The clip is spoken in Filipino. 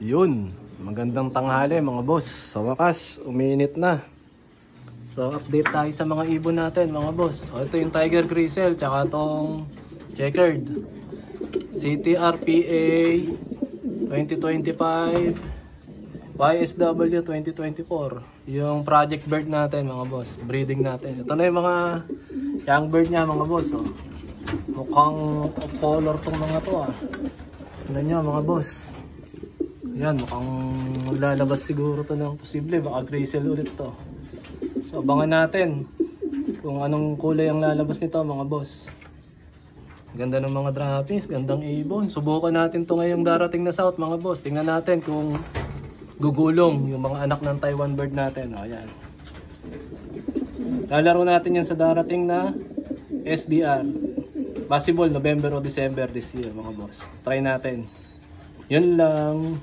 Yun, magandang tanghali mga boss. Sa wakas, umiinit na. So update tayo sa mga ibon natin mga boss. O, ito yung Tiger Grizzle, tsaka itong Checkered CTRPA 2025 YSW 2024. Yung project bird natin mga boss, breeding natin. Ito na yung mga young bird niya mga boss. O. Mukhang color tong mga to ah. Tignan nyo mga boss. Yan, mukhang lalabas siguro to ng posible. Baka Grizzle ulit to. So abangan natin kung anong kulay ang lalabas nito mga boss. Ganda ng mga droppings, gandang ibon. Subukan natin to ngayong darating na south mga boss. Tingnan natin kung gugulong yung mga anak ng Taiwan bird natin. O yan. Lalaro natin yan sa darating na SDR. Possible November o December this year mga boss. Try natin. Yun lang.